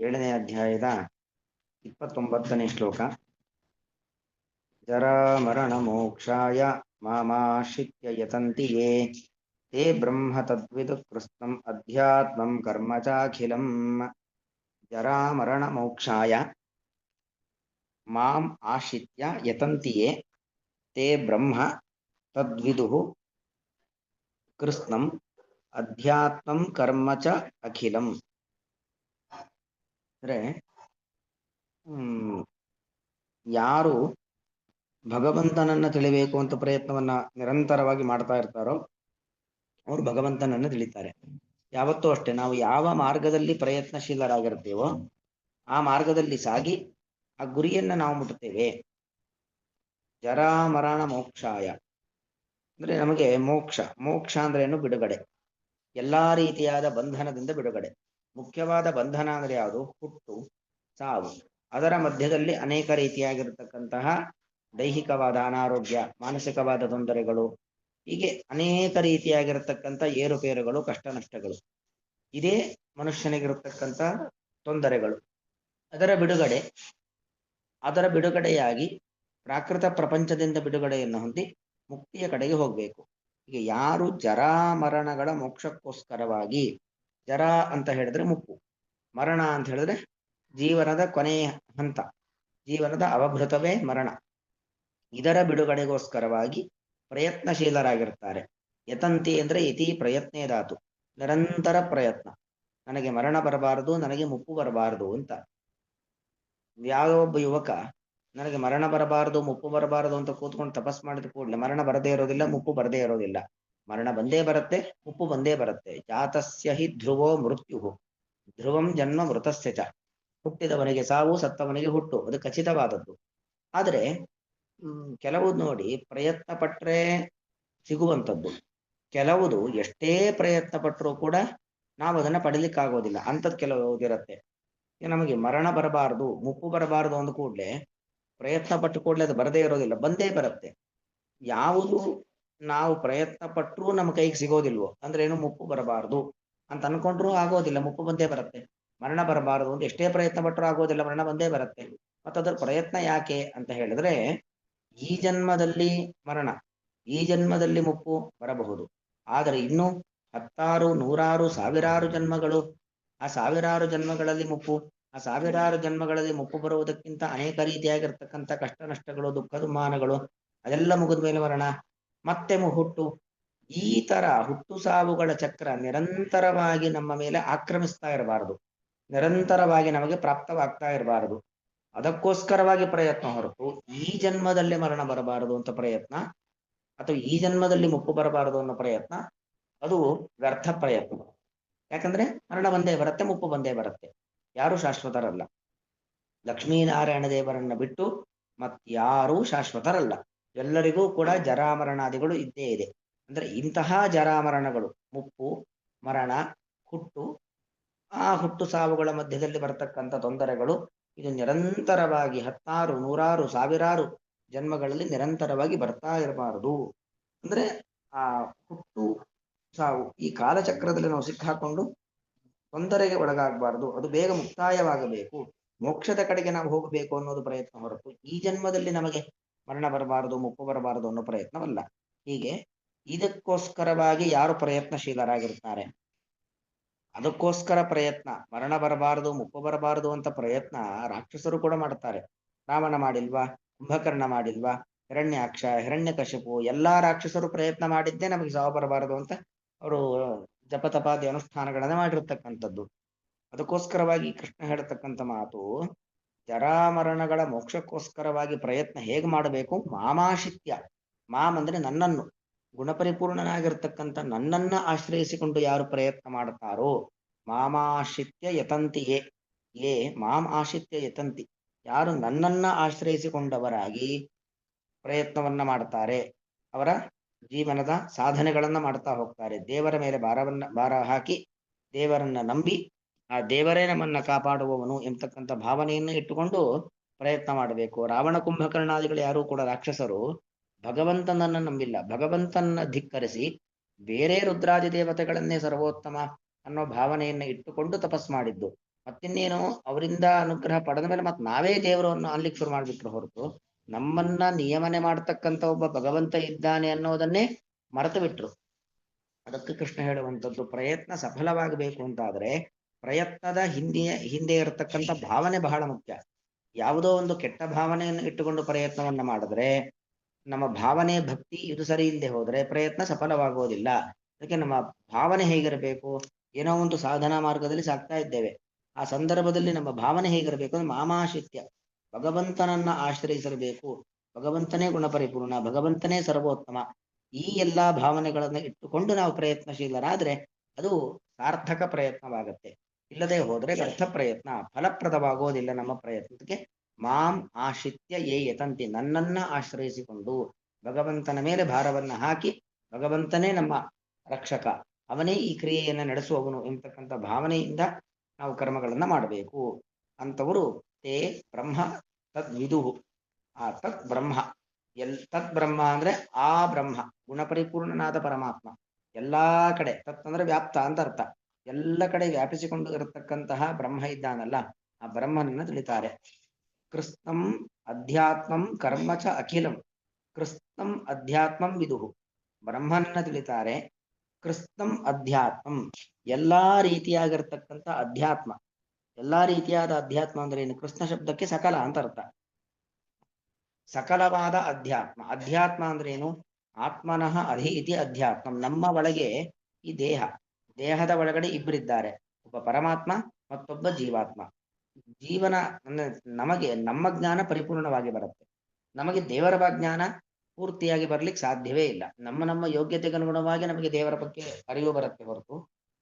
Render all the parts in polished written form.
7ನೇ ಅಧ್ಯಾಯದ 29ನೇ ಶ್ಲೋಕ. ಜರಾ ಮರಣ ಮೋಕ್ಷಾಯ ಮಾಮಾಶ್ರಿತ್ಯ ಯತಂತಿ ಯೇ ತೇ ಬ್ರಹ್ಮ ತದ್ವಿದು ಕೃಷ್ಣಂ ಅಧ್ಯಾತ್ಮಂ ಕರ್ಮ ಚಾಖಿಲಂ. ಜರಾ ಮರಣ ಮೋಕ್ಷಾಯ ಮಾಂ ಆಶ್ರಿತ್ಯ ಯತಂತಿ ಯೇ ತೇ ಬ್ರಹ್ಮ ತದ್ವಿದು ಕೃಷ್ಣಂ ಅಧ್ಯಾತ್ಮಂ ಕರ್ಮ ಚ ಅಖಿಲಂ. ಅಂದ್ರೆ ಯಾರು ಭಗವಂತನನ್ನ ತಿಳಿಬೇಕು ಅಂತ ಪ್ರಯತ್ನವನ್ನ ನಿರಂತರವಾಗಿ ಮಾಡ್ತಾ ಇರ್ತಾರೋ ಅವರು ಭಗವಂತನನ್ನ ತಿಳಿತಾರೆ. ಯಾವತ್ತೂ ಅಷ್ಟೇ, ನಾವು ಯಾವ ಮಾರ್ಗದಲ್ಲಿ ಪ್ರಯತ್ನಶೀಲರಾಗಿರ್ತೇವೋ ಆ ಮಾರ್ಗದಲ್ಲಿ ಸಾಗಿ ಆ ಗುರಿಯನ್ನ ನಾವು ಮುಟ್ಟುತ್ತೇವೆ. ಜರಾ ಮರಣ ಮೋಕ್ಷಾಯ ಅಂದ್ರೆ ನಮಗೆ ಮೋಕ್ಷ ಅಂದ್ರೆ ಏನು? ಬಿಡುಗಡೆ, ಎಲ್ಲಾ ರೀತಿಯಾದ ಬಂಧನದಿಂದ ಬಿಡುಗಡೆ. ಮುಖ್ಯವಾದ ಬಂಧನ ಅಂದ್ರೆ ಯಾವುದು? ಹುಟ್ಟು ಸಾವು. ಅದರ ಮಧ್ಯದಲ್ಲಿ ಅನೇಕ ರೀತಿಯಾಗಿರ್ತಕ್ಕಂತಹ ದೈಹಿಕವಾದ ಅನಾರೋಗ್ಯ, ಮಾನಸಿಕವಾದ ತೊಂದರೆಗಳು, ಹೀಗೆ ಅನೇಕ ರೀತಿಯಾಗಿರತಕ್ಕಂಥ ಏರುಪೇರುಗಳು, ಕಷ್ಟ ನಷ್ಟಗಳು, ಇದೇ ಮನುಷ್ಯನಿಗಿರತಕ್ಕಂಥ ತೊಂದರೆಗಳು. ಅದರ ಬಿಡುಗಡೆಯಾಗಿ ಪ್ರಾಕೃತ ಪ್ರಪಂಚದಿಂದ ಬಿಡುಗಡೆಯನ್ನು ಹೊಂದಿ ಮುಕ್ತಿಯ ಕಡೆಗೆ ಹೋಗಬೇಕು. ಈಗ ಯಾರು ಜರಾ ಮರಣಗಳ ಮೋಕ್ಷಕ್ಕೋಸ್ಕರವಾಗಿ, ಜರಾ ಅಂತ ಹೇಳಿದ್ರೆ ಮುಪ್ಪು, ಮರಣ ಅಂತ ಹೇಳಿದ್ರೆ ಜೀವನದ ಕೊನೆಯ ಹಂತ, ಜೀವನದ ಅವಭೃತವೇ ಮರಣ. ಇದರ ಬಿಡುಗಡೆಗೋಸ್ಕರವಾಗಿ ಪ್ರಯತ್ನಶೀಲರಾಗಿರ್ತಾರೆ. ಯತಂತಿ ಅಂದ್ರೆ ಇತಿ ಪ್ರಯತ್ನೇ ಧಾತು, ನಿರಂತರ ಪ್ರಯತ್ನ. ನನಗೆ ಮರಣ ಬರಬಾರದು, ನನಗೆ ಮುಪ್ಪು ಬರಬಾರದು ಅಂತ. ಯಾವುದೋ ಒಬ್ಬ ಯುವಕ ನನಗೆ ಮರಣ ಬರಬಾರದು, ಮುಪ್ಪು ಬರಬಾರದು ಅಂತ ಕೂತ್ಕೊಂಡು ತಪಸ್ ಮಾಡಿದ ಕೂಡಲೇ ಮರಣ ಬರದೇ ಇರೋದಿಲ್ಲ, ಮುಪ್ಪು ಬರದೇ ಇರೋದಿಲ್ಲ. ಮರಣ ಬಂದೇ ಬರುತ್ತೆ, ಮುಪ್ಪು ಬಂದೇ ಬರುತ್ತೆ. ಜಾತಸ್ಯ ಹಿ ಧ್ರುವೋ ಮೃತ್ಯು ಧ್ರುವಂ ಜನ್ಮ ಮೃತಸ್ಯ ಚ. ಹುಟ್ಟಿದವನಿಗೆ ಸಾವು, ಸತ್ತವನಿಗೆ ಹುಟ್ಟು, ಅದು ಖಚಿತವಾದದ್ದು. ಆದರೆ ಕೆಲವು ನೋಡಿ ಪ್ರಯತ್ನ ಪಟ್ರೆ ಸಿಗುವಂಥದ್ದು, ಕೆಲವುದು ಎಷ್ಟೇ ಪ್ರಯತ್ನ ಪಟ್ಟರೂ ಕೂಡ ನಾವು ಅದನ್ನ ಪಡಿಲಿಕ್ಕಾಗೋದಿಲ್ಲ ಅಂಥದ್ದು ಕೆಲವುದಿರುತ್ತೆ. ನಮಗೆ ಮರಣ ಬರಬಾರದು, ಮುಪ್ಪು ಬರಬಾರದು ಅಂದ ಕೂಡಲೇ ಪ್ರಯತ್ನ ಪಟ್ಟ ಕೂಡಲೇ ಅದು ಬರದೇ ಇರೋದಿಲ್ಲ, ಬಂದೇ ಬರುತ್ತೆ. ಯಾವುದು ನಾವು ಪ್ರಯತ್ನ ಪಟ್ಟರೂ ನಮ್ಮ ಕೈಗೆ ಸಿಗೋದಿಲ್ವೋ ಅಂದ್ರೆ ಏನು? ಮುಪ್ಪು ಬರಬಾರದು ಅಂತ ಅನ್ಕೊಂಡ್ರೂ ಆಗೋದಿಲ್ಲ, ಮುಪ್ಪು ಬಂದೇ ಬರುತ್ತೆ. ಮರಣ ಬರಬಾರದು ಅಂತ ಎಷ್ಟೇ ಪ್ರಯತ್ನ ಪಟ್ಟರೂ ಆಗೋದಿಲ್ಲ, ಮರಣ ಬಂದೇ ಬರುತ್ತೆ. ಮತ್ತದರ ಪ್ರಯತ್ನ ಯಾಕೆ ಅಂತ ಹೇಳಿದ್ರೆ, ಈ ಜನ್ಮದಲ್ಲಿ ಮರಣ, ಈ ಜನ್ಮದಲ್ಲಿ ಮುಪ್ಪು ಬರಬಹುದು, ಆದರೆ ಇನ್ನು 10, 100, ಸಾವಿರಾರು ಜನ್ಮಗಳು, ಆ ಸಾವಿರಾರು ಜನ್ಮಗಳಲ್ಲಿ ಮುಪ್ಪು, ಆ ಸಾವಿರಾರು ಜನ್ಮಗಳಲ್ಲಿ ಮುಪ್ಪು ಬರುವುದಕ್ಕಿಂತ ಅನೇಕ ರೀತಿಯಾಗಿರ್ತಕ್ಕಂಥ ಕಷ್ಟ ನಷ್ಟಗಳು, ದುಃಖ ದುಮ್ಮಾನಗಳು, ಅದೆಲ್ಲ ಮುಗಿದ ಮೇಲೆ ಮರಣ, ಮತ್ತೆ ಹುಟ್ಟು. ಈ ತರ ಹುಟ್ಟು ಸಾವುಗಳ ಚಕ್ರ ನಿರಂತರವಾಗಿ ನಮ್ಮ ಮೇಲೆ ಆಕ್ರಮಿಸ್ತಾ ಇರಬಾರದು, ನಿರಂತರವಾಗಿ ನಮಗೆ ಪ್ರಾಪ್ತವಾಗ್ತಾ ಇರಬಾರದು. ಅದಕ್ಕೋಸ್ಕರವಾಗಿ ಪ್ರಯತ್ನ ಹೊರತು ಈ ಜನ್ಮದಲ್ಲಿ ಮರಣ ಬರಬಾರದು ಅಂತ ಪ್ರಯತ್ನ, ಅಥವಾ ಈ ಜನ್ಮದಲ್ಲಿ ಮುಪ್ಪು ಬರಬಾರದು ಅನ್ನೋ ಪ್ರಯತ್ನ, ಅದು ವ್ಯರ್ಥ ಪ್ರಯತ್ನ. ಯಾಕಂದ್ರೆ ಮರಣ ಬಂದೇ ಬರುತ್ತೆ, ಮುಪ್ಪು ಬಂದೇ ಬರುತ್ತೆ, ಯಾರು ಶಾಶ್ವತರಲ್ಲ. ಲಕ್ಷ್ಮೀನಾರಾಯಣ ದೇವರನ್ನ ಬಿಟ್ಟು ಮತ್ಯಾರೂ ಶಾಶ್ವತರಲ್ಲ. ಎಲ್ಲರಿಗೂ ಕೂಡ ಜರಾಮರಣಾದಿಗಳು ಇದ್ದೇ ಇದೆ. ಅಂದ್ರೆ ಇಂತಹ ಜರಾಮರಣಗಳು, ಮುಪ್ಪು, ಮರಣ, ಹುಟ್ಟು, ಆ ಹುಟ್ಟು ಸಾವುಗಳ ಮಧ್ಯದಲ್ಲಿ ಬರತಕ್ಕಂಥ ತೊಂದರೆಗಳು, ಇದು ನಿರಂತರವಾಗಿ 10, 100, ಸಾವಿರಾರು ಜನ್ಮಗಳಲ್ಲಿ ನಿರಂತರವಾಗಿ ಬರ್ತಾ ಇರಬಾರದು. ಅಂದ್ರೆ ಆ ಹುಟ್ಟು ಸಾವು ಈ ಕಾಲಚಕ್ರದಲ್ಲಿ ನಾವು ಸಿಕ್ಕಾಕೊಂಡು ತೊಂದರೆಗೆ ಒಳಗಾಗಬಾರದು, ಅದು ಬೇಗ ಮುಕ್ತಾಯವಾಗಬೇಕು, ಮೋಕ್ಷದ ಕಡೆಗೆ ನಾವು ಹೋಗಬೇಕು ಅನ್ನೋದು ಪ್ರಯತ್ನ ಹೊರತು ಈ ಜನ್ಮದಲ್ಲಿ ನಮಗೆ ಮರಣ ಬರಬಾರದು, ಮುಪ್ಪು ಬರಬಾರದು ಅನ್ನೋ ಪ್ರಯತ್ನವಲ್ಲ. ಹೀಗೆ ಇದಕ್ಕೋಸ್ಕರವಾಗಿ ಯಾರು ಪ್ರಯತ್ನಶೀಲರಾಗಿರ್ತಾರೆ, ಅದಕ್ಕೋಸ್ಕರ ಪ್ರಯತ್ನ, ಮರಣ ಬರಬಾರದು, ಮುಪ್ಪು ಬರಬಾರದು ಅಂತ ಪ್ರಯತ್ನ ರಾಕ್ಷಸರು ಕೂಡ ಮಾಡ್ತಾರೆ. ರಾವಣ ಮಾಡಿಲ್ವಾ? ಕುಂಭಕರ್ಣ ಮಾಡಿಲ್ವಾ? ಹಿರಣ್ಯಾಕ್ಷ, ಹಿರಣ್ಯಕಶಿಪು, ಎಲ್ಲಾ ರಾಕ್ಷಸರು ಪ್ರಯತ್ನ ಮಾಡಿದ್ದೇ ನಮಗೆ ಸಾವು ಬರಬಾರದು ಅಂತ ಅವರು ಜಪತಪಾದಿ ಅನುಷ್ಠಾನಗಳನ್ನ ಮಾಡಿರ್ತಕ್ಕಂಥದ್ದು. ಅದಕ್ಕೋಸ್ಕರವಾಗಿ ಕೃಷ್ಣ ಹೇಳತಕ್ಕಂಥ ಮಾತು, ಜರಾಮರಣಗಳ ಮೋಕ್ಷಕ್ಕೋಸ್ಕರವಾಗಿ ಪ್ರಯತ್ನ ಹೇಗೆ ಮಾಡಬೇಕು? ಮಾಮಾಶಿತ್ಯ, ಮಾಮ್ ಅಂದ್ರೆ ನನ್ನನ್ನು, ಗುಣಪರಿಪೂರ್ಣನಾಗಿರ್ತಕ್ಕಂಥ ನನ್ನನ್ನ ಆಶ್ರಯಿಸಿಕೊಂಡು ಯಾರು ಪ್ರಯತ್ನ ಮಾಡುತ್ತಾರೋ, ಮಾಮಾಶ್ರಿತ್ಯ ಯತಂತಿ ಯೇ ಮಾಂ ಆಶ್ರಿತ್ಯ ಯತಂತಿ, ಯಾರು ನನ್ನನ್ನ ಆಶ್ರಯಿಸಿಕೊಂಡವರಾಗಿ ಪ್ರಯತ್ನವನ್ನ ಮಾಡ್ತಾರೆ, ಅವರ ಜೀವನದ ಸಾಧನೆಗಳನ್ನ ಮಾಡ್ತಾ ಹೋಗ್ತಾರೆ, ದೇವರ ಮೇಲೆ ಭಾರ ಹಾಕಿ ದೇವರನ್ನ ನಂಬಿ ಆ ದೇವರೇ ನಮ್ಮನ್ನ ಕಾಪಾಡುವವನು ಎಂಬತಕ್ಕಂಥ ಭಾವನೆಯನ್ನು ಇಟ್ಟುಕೊಂಡು ಪ್ರಯತ್ನ ಮಾಡಬೇಕು. ರಾವಣ ಕುಂಭಕರ್ಣಾದಿಗಳು ಯಾರೂ ಕೂಡ ರಾಕ್ಷಸರು ಭಗವಂತನನ್ನ ನಂಬಿಲ್ಲ, ಭಗವಂತನ ಧಿಕ್ಕರಿಸಿ ಬೇರೆ ರುದ್ರಾದಿ ದೇವತೆಗಳನ್ನೇ ಸರ್ವೋತ್ತಮ ಅನ್ನೋ ಭಾವನೆಯನ್ನ ಇಟ್ಟುಕೊಂಡು ತಪಸ್ ಮಾಡಿದ್ದು. ಮತ್ತಿನ್ನೇನು ಅವರಿಂದ ಅನುಗ್ರಹ ಪಡೆದ ಮೇಲೆ ಮತ್ತೆ ನಾವೇ ದೇವರನ್ನು ಅನ್ಲಿಕ್ಕೆ ಶುರು ಮಾಡ್ಬಿಟ್ರು ಹೊರತು ನಮ್ಮನ್ನ ನಿಯಮನೆ ಮಾಡ್ತಕ್ಕಂಥ ಒಬ್ಬ ಭಗವಂತ ಇದ್ದಾನೆ ಅನ್ನೋದನ್ನೇ ಮರೆತು ಬಿಟ್ರು. ಅದಕ್ಕೆ ಕೃಷ್ಣ ಹೇಳುವಂಥದ್ದು ಪ್ರಯತ್ನ ಸಫಲವಾಗಬೇಕು ಅಂತಾದ್ರೆ ಪ್ರಯತ್ನದ ಹಿಂದೆ ಇರತಕ್ಕಂಥ ಭಾವನೆ ಬಹಳ ಮುಖ್ಯ. ಯಾವುದೋ ಒಂದು ಕೆಟ್ಟ ಭಾವನೆಯನ್ನು ಇಟ್ಟುಕೊಂಡು ಪ್ರಯತ್ನವನ್ನ ಮಾಡಿದ್ರೆ ನಮ್ಮ ಭಾವನೆ ಭಕ್ತಿ ಇದು ಸರಿ ಇಲ್ಲದೆ ಹೋದ್ರೆ ಪ್ರಯತ್ನ ಸಫಲವಾಗುವುದಿಲ್ಲ. ಅದಕ್ಕೆ ನಮ್ಮ ಭಾವನೆ ಹೇಗಿರಬೇಕು? ಏನೋ ಒಂದು ಸಾಧನಾ ಮಾರ್ಗದಲ್ಲಿ ಸಾಗ್ತಾ ಇದ್ದೇವೆ, ಆ ಸಂದರ್ಭದಲ್ಲಿ ನಮ್ಮ ಭಾವನೆ ಹೇಗಿರಬೇಕು ಅಂದ್ರೆ ಮಾಮಾಶಿತ್ಯ, ಭಗವಂತನನ್ನ ಆಶ್ರಯಿಸಬೇಕು, ಭಗವಂತನೇ ಗುಣಪರಿಪೂರ್ಣ, ಭಗವಂತನೇ ಸರ್ವೋತ್ತಮ, ಈ ಎಲ್ಲಾ ಭಾವನೆಗಳನ್ನ ಇಟ್ಟುಕೊಂಡು ನಾವು ಪ್ರಯತ್ನಶೀಲರಾದ್ರೆ ಅದು ಸಾರ್ಥಕ ಪ್ರಯತ್ನವಾಗತ್ತೆ. ಇಲ್ಲದೆ ಹೋದ್ರೆ ವ್ಯರ್ಥ ಪ್ರಯತ್ನ, ಫಲಪ್ರದವಾಗೋದಿಲ್ಲ ನಮ್ಮ ಪ್ರಯತ್ನಕ್ಕೆ. ಮಾಂ ಆಶ್ರಿತ್ಯ ಯೇ ಯತಂತಿ, ನನ್ನನ್ನ ಆಶ್ರಯಿಸಿಕೊಂಡು ಭಗವಂತನ ಮೇಲೆ ಭಾರವನ್ನ ಹಾಕಿ ಭಗವಂತನೇ ನಮ್ಮ ರಕ್ಷಕ, ಅವನೇ ಈ ಕ್ರಿಯೆಯನ್ನ ನಡೆಸುವವನು ಎಂಬತಕ್ಕಂಥ ಭಾವನೆಯಿಂದ ನಾವು ಕರ್ಮಗಳನ್ನ ಮಾಡಬೇಕು. ಅಂತವರು ತೇ ಬ್ರಹ್ಮ ತದ್ ವಿದುಹು, ಆ ತತ್ ಬ್ರಹ್ಮ ತತ್ ಬ್ರಹ್ಮ ಅಂದ್ರೆ ಆ ಬ್ರಹ್ಮ ಗುಣಪರಿಪೂರ್ಣನಾದ ಪರಮಾತ್ಮ, ಎಲ್ಲಾ ಕಡೆ ತತ್ ಅಂದ್ರೆ ವ್ಯಾಪ್ತ ಅಂತ ಅರ್ಥ, ಎಲ್ಲ ಕಡೆ ವ್ಯಾಪಿಸಿಕೊಂಡು ಇರತಕ್ಕಂತಹ ಬ್ರಹ್ಮ ಇದ್ದಾನಲ್ಲ, ಆ ಬ್ರಹ್ಮನನ್ನ ತಿಳಿತಾರೆ. ಕೃಷ್ಣಂ ಅಧ್ಯಾತ್ಮಂ ಕರ್ಮ ಚ ಅಖಿಲಂ, ಕೃಷ್ಣಂ ಅಧ್ಯಾತ್ಮಂ ವಿದುಹು, ಬ್ರಹ್ಮನನ್ನ ತಿಳಿತಾರೆ. ಕೃಷ್ಣಂ ಅಧ್ಯಾತ್ಮಂ, ಎಲ್ಲಾ ರೀತಿಯಾಗಿರ್ತಕ್ಕಂಥ ಅಧ್ಯಾತ್ಮ, ಎಲ್ಲಾ ರೀತಿಯಾದ ಅಧ್ಯಾತ್ಮ ಅಂದ್ರೆ ಏನು? ಕೃಷ್ಣ ಶಬ್ದಕ್ಕೆ ಸಕಲ ಅಂತ ಅರ್ಥ. ಸಕಲವಾದ ಅಧ್ಯಾತ್ಮ, ಅಧ್ಯಾತ್ಮ ಅಂದ್ರೆ ಏನು? ಆತ್ಮನಃ ಅಧಿ ಇತಿ ಅಧ್ಯಾತ್ಮ, ನಮ್ಮ ಒಳಗೆ ಈ ದೇಹದ ಒಳಗಡೆ ಇಬ್ಬರಿದ್ದಾರೆ, ಒಬ್ಬ ಪರಮಾತ್ಮ ಮತ್ತೊಬ್ಬ ಜೀವಾತ್ಮ. ಜೀವನ ನಮಗೆ ನಮ್ಮ ಜ್ಞಾನ ಪರಿಪೂರ್ಣವಾಗಿ ಬರುತ್ತೆ, ನಮಗೆ ದೇವರ ಜ್ಞಾನ ಪೂರ್ತಿಯಾಗಿ ಬರ್ಲಿಕ್ಕೆ ಸಾಧ್ಯವೇ ಇಲ್ಲ. ನಮ್ಮ ಯೋಗ್ಯತೆಗೆ ಅನುಗುಣವಾಗಿ ನಮಗೆ ದೇವರ ಬಗ್ಗೆ ಅರಿವು ಬರುತ್ತೆ ಹೊರತು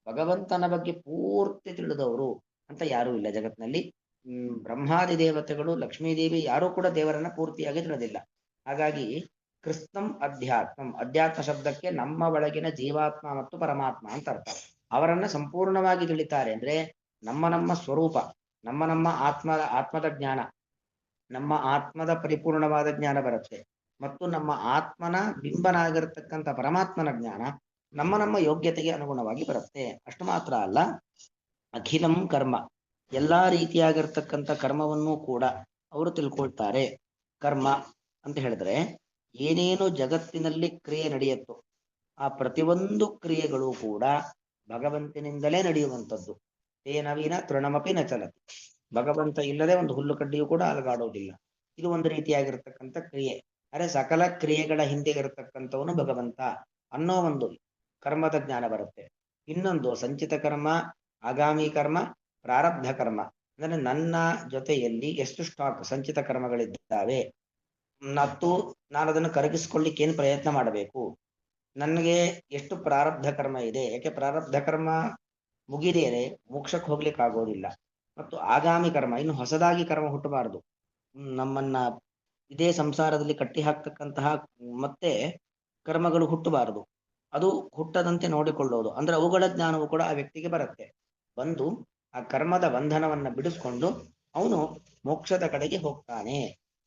ಭಗವಂತನ ಬಗ್ಗೆ ಪೂರ್ತಿ ತಿಳಿದವರು ಅಂತ ಯಾರೂ ಇಲ್ಲ ಜಗತ್ತಿನಲ್ಲಿ. ಬ್ರಹ್ಮಾದಿ ದೇವತೆಗಳು, ಲಕ್ಷ್ಮೀದೇವಿ ಯಾರೂ ಕೂಡ ದೇವರನ್ನ ಪೂರ್ತಿಯಾಗಿ ತಿಳಿದಿಲ್ಲ. ಹಾಗಾಗಿ ಕೃಷ್ಣಂ ಅಧ್ಯಾತ್ಮಂ, ಅಧ್ಯಾತ್ಮ ಶಬ್ದಕ್ಕೆ ನಮ್ಮ ಒಳಗಿನ ಜೀವಾತ್ಮ ಮತ್ತು ಪರಮಾತ್ಮ ಅಂತ ಅರ್ಥ. ಅವರನ್ನ ಸಂಪೂರ್ಣವಾಗಿ ತಿಳಿತಾರೆ ಅಂದ್ರೆ ನಮ್ಮ ಸ್ವರೂಪ, ನಮ್ಮ ಆತ್ಮದ ಜ್ಞಾನ, ನಮ್ಮ ಆತ್ಮದ ಪರಿಪೂರ್ಣವಾದ ಜ್ಞಾನ ಬರುತ್ತೆ, ಮತ್ತು ನಮ್ಮ ಆತ್ಮನ ಬಿಂಬನಾಗಿರ್ತಕ್ಕಂಥ ಪರಮಾತ್ಮನ ಜ್ಞಾನ ನಮ್ಮ ಯೋಗ್ಯತೆಗೆ ಅನುಗುಣವಾಗಿ ಬರುತ್ತೆ. ಅಷ್ಟು ಮಾತ್ರ ಅಲ್ಲ, ಅಖಿಲಂ ಕರ್ಮ, ಎಲ್ಲಾ ರೀತಿಯಾಗಿರ್ತಕ್ಕಂಥ ಕರ್ಮವನ್ನು ಕೂಡ ಅವರು ತಿಳ್ಕೊಳ್ತಾರೆ. ಕರ್ಮ ಅಂತ ಹೇಳಿದ್ರೆ ಏನೇನು ಜಗತ್ತಿನಲ್ಲಿ ಕ್ರಿಯೆ ನಡೆಯುತ್ತೋ ಆ ಪ್ರತಿಯೊಂದು ಕ್ರಿಯೆಗಳು ಕೂಡ ಭಗವಂತನಿಂದಲೇ ನಡೆಯುವಂಥದ್ದು. ತೇನವಿನ ತೃಣಮಪಿ ನ ಚಲತಿ, ಭಗವಂತ ಇಲ್ಲದೆ ಒಂದು ಹುಲ್ಲು ಕಡ್ಡಿಯೂ ಕೂಡ ಅಲಗಾಡೋದಿಲ್ಲ. ಇದು ಒಂದು ರೀತಿಯಾಗಿರ್ತಕ್ಕಂಥ ಕ್ರಿಯೆ. ಅರೆ ಸಕಲ ಕ್ರಿಯೆಗಳ ಹಿಂದೆ ಇರತಕ್ಕಂಥವನು ಭಗವಂತ ಅನ್ನೋ ಒಂದು ಕರ್ಮದ ಜ್ಞಾನ ಬರುತ್ತೆ. ಇನ್ನೊಂದು ಸಂಚಿತ ಕರ್ಮ, ಆಗಾಮಿ ಕರ್ಮ, ಪ್ರಾರಬ್ಧ ಕರ್ಮ. ಅಂದ್ರೆ ನನ್ನ ಜೊತೆಯಲ್ಲಿ ಎಷ್ಟು ಸ್ಟಾಕ್ ಸಂಚಿತ ಕರ್ಮಗಳಿದ್ದಾವೆ ಮತ್ತು ನಾನು ಅದನ್ನು ಕರಗಿಸ್ಕೊಳ್ಳಿಕ್ಕೆ ಏನು ಪ್ರಯತ್ನ ಮಾಡಬೇಕು, ನನಗೆ ಎಷ್ಟು ಪ್ರಾರಬ್ಧ ಕರ್ಮ ಇದೆ, ಯಾಕೆ ಪ್ರಾರಬ್ಧ ಕರ್ಮ ಮುಗಿದೇನೆ ಮೋಕ್ಷಕ್ಕೆ ಹೋಗ್ಲಿಕ್ಕೆ ಆಗೋದಿಲ್ಲ. ಮತ್ತು ಆಗಾಮಿ ಕರ್ಮ, ಇನ್ನು ಹೊಸದಾಗಿ ಕರ್ಮ ಹುಟ್ಟಬಾರದು, ನಮ್ಮನ್ನ ಇದೇ ಸಂಸಾರದಲ್ಲಿ ಕಟ್ಟಿ ಹಾಕ್ತಕ್ಕಂತಹ ಮತ್ತೆ ಕರ್ಮಗಳು ಹುಟ್ಟಬಾರದು, ಅದು ಹುಟ್ಟದಂತೆ ನೋಡಿಕೊಳ್ಳೋದು. ಅಂದ್ರೆ ಅವುಗಳ ಜ್ಞಾನವು ಕೂಡ ಆ ವ್ಯಕ್ತಿಗೆ ಬರುತ್ತೆ. ಬಂದು ಆ ಕರ್ಮದ ಬಂಧನವನ್ನ ಬಿಡಿಸ್ಕೊಂಡು ಅವನು ಮೋಕ್ಷದ ಕಡೆಗೆ ಹೋಗ್ತಾನೆ.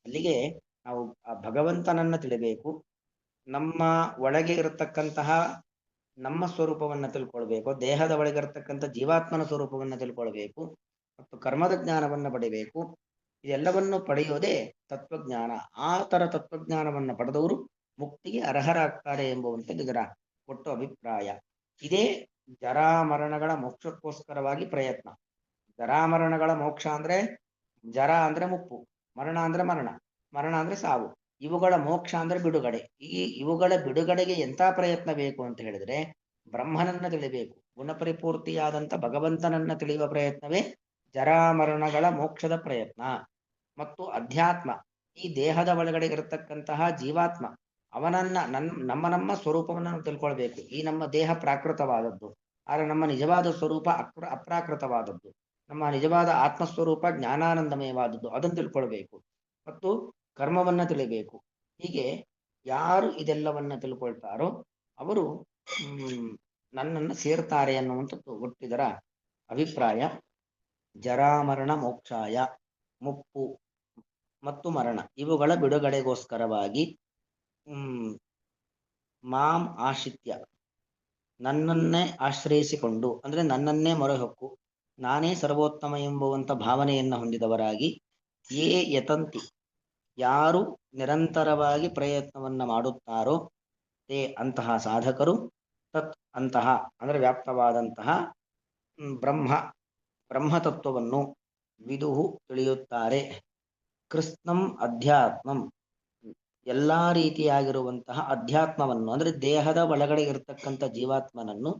ಅಲ್ಲಿಗೆ ನಾವು ಆ ಭಗವಂತನನ್ನ ತಿಳಿಬೇಕು, ನಮ್ಮ ಒಳಗೆ ಇರತಕ್ಕಂತಹ ನಮ್ಮ ಸ್ವರೂಪವನ್ನ ತಿಳ್ಕೊಳ್ಬೇಕು, ದೇಹದ ಒಳಗೆ ಇರತಕ್ಕಂಥ ಜೀವಾತ್ಮನ ಸ್ವರೂಪವನ್ನ ತಿಳ್ಕೊಳ್ಬೇಕು, ಮತ್ತು ಕರ್ಮದ ಜ್ಞಾನವನ್ನ ಪಡಿಬೇಕು. ಇದೆಲ್ಲವನ್ನು ಪಡೆಯೋದೇ ತತ್ವಜ್ಞಾನ. ಆ ತರ ತತ್ವಜ್ಞಾನವನ್ನ ಪಡೆದವರು ಮುಕ್ತಿಗೆ ಅರ್ಹರಾಗ್ತಾರೆ ಎಂಬುವಂಥದ್ದು ಇದರ ಒಟ್ಟು ಅಭಿಪ್ರಾಯ. ಇದೇ ಜರಾಮರಣಗಳ ಮೋಕ್ಷಕ್ಕೋಸ್ಕರವಾಗಿ ಪ್ರಯತ್ನ. ಜರಾಮರಣಗಳ ಮೋಕ್ಷ ಅಂದ್ರೆ ಜರ ಅಂದ್ರೆ ಮುಪ್ಪು, ಮರಣ ಅಂದ್ರೆ ಮರಣ ಅಂದ್ರೆ ಸಾವು, ಇವುಗಳ ಮೋಕ್ಷ ಅಂದ್ರೆ ಬಿಡುಗಡೆ. ಇವುಗಳ ಬಿಡುಗಡೆಗೆ ಎಂಥ ಪ್ರಯತ್ನ ಬೇಕು ಅಂತ ಹೇಳಿದ್ರೆ ಬ್ರಹ್ಮನನ್ನ ತಿಳಿಬೇಕು, ಗುಣಪರಿಪೂರ್ತಿಯಾದಂಥ ಭಗವಂತನನ್ನ ತಿಳಿಯುವ ಪ್ರಯತ್ನವೇ ಜರಾಮರಣಗಳ ಮೋಕ್ಷದ ಪ್ರಯತ್ನ. ಮತ್ತು ಅಧ್ಯಾತ್ಮ, ಈ ದೇಹದ ಒಳಗಡೆ ಇರತಕ್ಕಂತಹ ಜೀವಾತ್ಮ, ಅವನನ್ನ ನಮ್ಮ ಸ್ವರೂಪವನ್ನು ನಾವು ತಿಳ್ಕೊಳ್ಬೇಕು. ಈ ನಮ್ಮ ದೇಹ ಪ್ರಾಕೃತವಾದದ್ದು, ಆದರೆ ನಮ್ಮ ನಿಜವಾದ ಸ್ವರೂಪ ಅಪ್ರಾಕೃತವಾದದ್ದು, ನಮ್ಮ ನಿಜವಾದ ಆತ್ಮಸ್ವರೂಪ ಜ್ಞಾನಾನಂದಮಯವಾದದ್ದು, ಅದನ್ನು ತಿಳ್ಕೊಳ್ಬೇಕು. ಮತ್ತು ಕರ್ಮವನ್ನ ತಿಳಿಬೇಕು. ಹೀಗೆ ಯಾರು ಇದೆಲ್ಲವನ್ನ ತಿಳ್ಕೊಳ್ತಾರೋ ಅವರು ನನ್ನನ್ನು ಸೇರ್ತಾರೆ ಅನ್ನುವಂಥದ್ದು ಒಟ್ಟಿದರ ಅಭಿಪ್ರಾಯ. ಜರಾಮರಣ ಮೋಕ್ಷಾಯ, ಮುಪ್ಪು ಮತ್ತು ಮರಣ ಇವುಗಳ ಬಿಡುಗಡೆಗೋಸ್ಕರವಾಗಿ ಮಾಂ ಆಶ್ರಿತ್ಯ, ನನ್ನನ್ನೇ ಆಶ್ರಯಿಸಿಕೊಂಡು ಅಂದ್ರೆ ನನ್ನನ್ನೇ ಮೊರೆ ಹೊಕ್ಕು, ನಾನೇ ಸರ್ವೋತ್ತಮ ಎಂಬುವಂತ ಭಾವನೆಯನ್ನು ಹೊಂದಿದವರಾಗಿ ಯೇ ಯತಂತಿ ಯಾರು ನಿರಂತರವಾಗಿ ಪ್ರಯತ್ನವನ್ನ ಮಾಡುತ್ತಾರೋ ತೇ ಅಂತಹ ಸಾಧಕರು ತತ್ ಅಂತಹ ಅಂದರೆ ವ್ಯಾಪ್ತವಾದಂತಹ ಬ್ರಹ್ಮತತ್ವವನ್ನು ವಿದುಹು ತಿಳಿಯುತ್ತಾರೆ. ಕೃಷ್ಣಂ ಅಧ್ಯಾತ್ಮಂ ಎಲ್ಲಾ ರೀತಿಯಾಗಿರುವಂತಹ ಅಧ್ಯಾತ್ಮವನ್ನು ಅಂದ್ರೆ ದೇಹದ ಒಳಗಡೆ ಇರತಕ್ಕಂಥ ಜೀವಾತ್ಮನನ್ನು,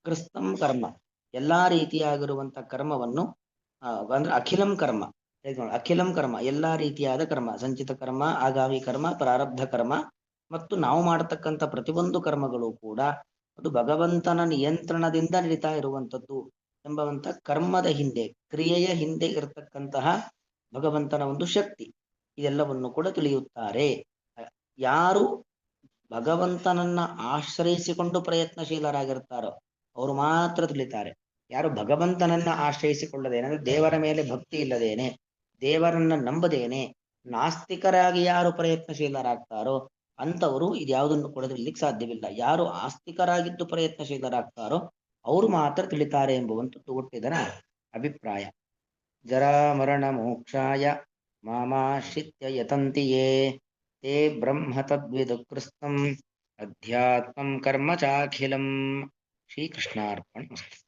ಕೃಷ್ಣಂ ಕರ್ಮ ಎಲ್ಲಾ ರೀತಿಯಾಗಿರುವಂತಹ ಕರ್ಮವನ್ನು ಅಂದ್ರೆ ಅಖಿಲಂ ಕರ್ಮ, ಅಖಿಲಂ ಕರ್ಮ ಎಲ್ಲಾ ರೀತಿಯಾದ ಕರ್ಮ, ಸಂಚಿತ ಕರ್ಮ, ಆಗಾಮಿ ಕರ್ಮ, ಪ್ರಾರಬ್ಧ ಕರ್ಮ ಮತ್ತು ನಾವು ಮಾಡತಕ್ಕಂಥ ಪ್ರತಿಯೊಂದು ಕರ್ಮಗಳು ಕೂಡ ಅದು ಭಗವಂತನ ನಿಯಂತ್ರಣದಿಂದ ನಡೀತಾ ಇರುವಂಥದ್ದು ಎಂಬಂತ ಕರ್ಮದ ಹಿಂದೆ, ಕ್ರಿಯೆಯ ಹಿಂದೆ ಇರತಕ್ಕಂತಹ ಭಗವಂತನ ಒಂದು ಶಕ್ತಿ, ಇದೆಲ್ಲವನ್ನು ಕೂಡ ತಿಳಿಯುತ್ತಾರೆ. ಯಾರು ಭಗವಂತನನ್ನ ಆಶ್ರಯಿಸಿಕೊಂಡು ಪ್ರಯತ್ನಶೀಲರಾಗಿರ್ತಾರೋ ಅವರು ಮಾತ್ರ ತಿಳಿತಾರೆ. ಯಾರು ಭಗವಂತನನ್ನ ಆಶ್ರಯಿಸಿಕೊಳ್ಳದೇನೆ ಅಂದ್ರೆ ದೇವರ ಮೇಲೆ ಭಕ್ತಿ ಇಲ್ಲದೇನೆ, ದೇವರನ್ನ ನಂಬದೇನೆ ನಾಸ್ತಿಕರಾಗಿ ಯಾರು ಪ್ರಯತ್ನಶೀಲರಾಗ್ತಾರೋ ಅಂತವರು ಇದ್ಯಾವುದನ್ನು ಕೂಡ ತಿಳಿಲಿಕ್ಕೆ ಸಾಧ್ಯವಿಲ್ಲ. ಯಾರು ಆಸ್ತಿಕರಾಗಿದ್ದು ಪ್ರಯತ್ನಶೀಲರಾಗ್ತಾರೋ ಅವರು ಮಾತ್ರ ತಿಳಿತಾರೆ ಎಂಬುವಂಥದ್ದು ಹುಟ್ಟಿದರ ಅಭಿಪ್ರಾಯ. ಜರಾಮರಣ ಮೋಕ್ಷಾಯ ಮಾಮಾಶ್ರಿತ್ಯ ಯತಂತಿ ಯೇ ತೇ ಬ್ರಹ್ಮ ತದ್ವಿದು ಕೃತ್ಸ್ನಂ ಅಧ್ಯಾತ್ಮಂ ಕರ್ಮ ಚಾಖಿಲಂ. ಶ್ರೀಕೃಷ್ಣಾರ್ಪಣಮಸ್ತು.